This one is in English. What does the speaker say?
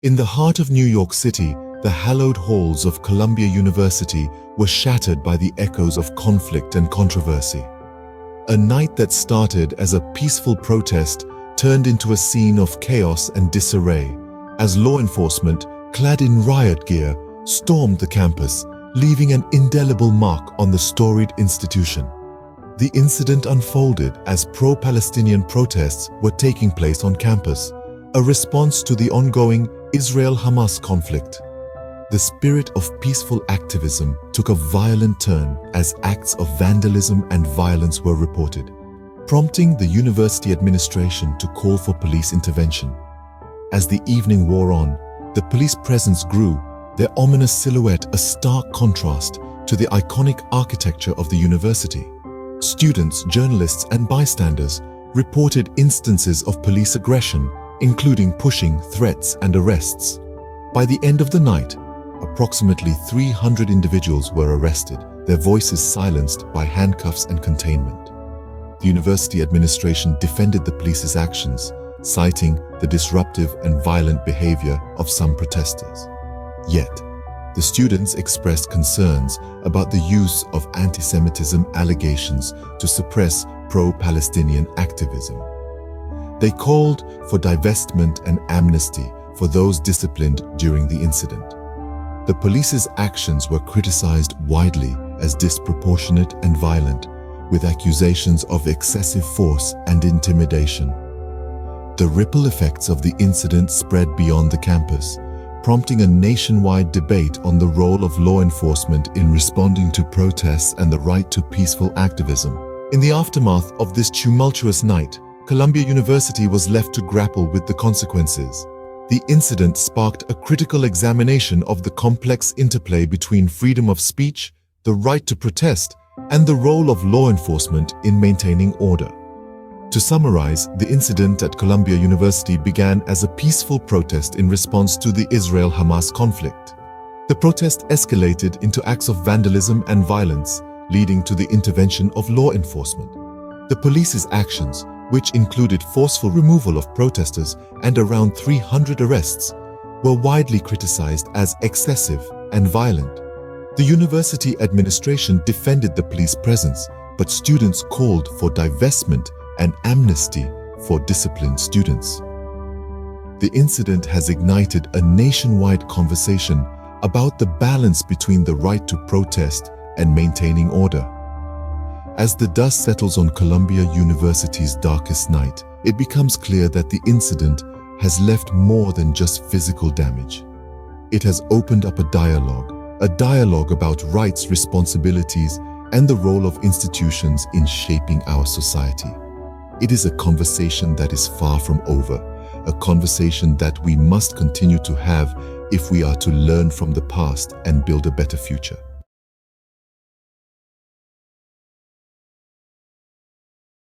In the heart of New York City, the hallowed halls of Columbia University were shattered by the echoes of conflict and controversy. A night that started as a peaceful protest turned into a scene of chaos and disarray, as law enforcement, clad in riot gear, stormed the campus, leaving an indelible mark on the storied institution. The incident unfolded as pro-Palestinian protests were taking place on campus, a response to the ongoing Israel-Hamas conflict. The spirit of peaceful activism took a violent turn as acts of vandalism and violence were reported, prompting the university administration to call for police intervention. As the evening wore on, the police presence grew, their ominous silhouette a stark contrast to the iconic architecture of the university. Students, journalists, and bystanders reported instances of police aggression, including pushing, threats, and arrests. By the end of the night, approximately 300 individuals were arrested, their voices silenced by handcuffs and containment. The university administration defended the police's actions, citing the disruptive and violent behavior of some protesters. Yet, the students expressed concerns about the use of anti-Semitism allegations to suppress pro-Palestinian activism. They called for divestment and amnesty for those disciplined during the incident. The police's actions were criticized widely as disproportionate and violent, with accusations of excessive force and intimidation. The ripple effects of the incident spread beyond the campus, prompting a nationwide debate on the role of law enforcement in responding to protests and the right to peaceful activism. In the aftermath of this tumultuous night, Columbia University was left to grapple with the consequences. The incident sparked a critical examination of the complex interplay between freedom of speech, the right to protest, and the role of law enforcement in maintaining order. To summarize, the incident at Columbia University began as a peaceful protest in response to the Israel-Hamas conflict. The protest escalated into acts of vandalism and violence, leading to the intervention of law enforcement. The police's actions, which included forceful removal of protesters and around 300 arrests, were widely criticized as excessive and violent. The university administration defended the police presence, but students called for divestment and amnesty for disciplined students. The incident has ignited a nationwide conversation about the balance between the right to protest and maintaining order. As the dust settles on Columbia University's darkest night, it becomes clear that the incident has left more than just physical damage. It has opened up a dialogue about rights, responsibilities, and the role of institutions in shaping our society. It is a conversation that is far from over, a conversation that we must continue to have if we are to learn from the past and build a better future.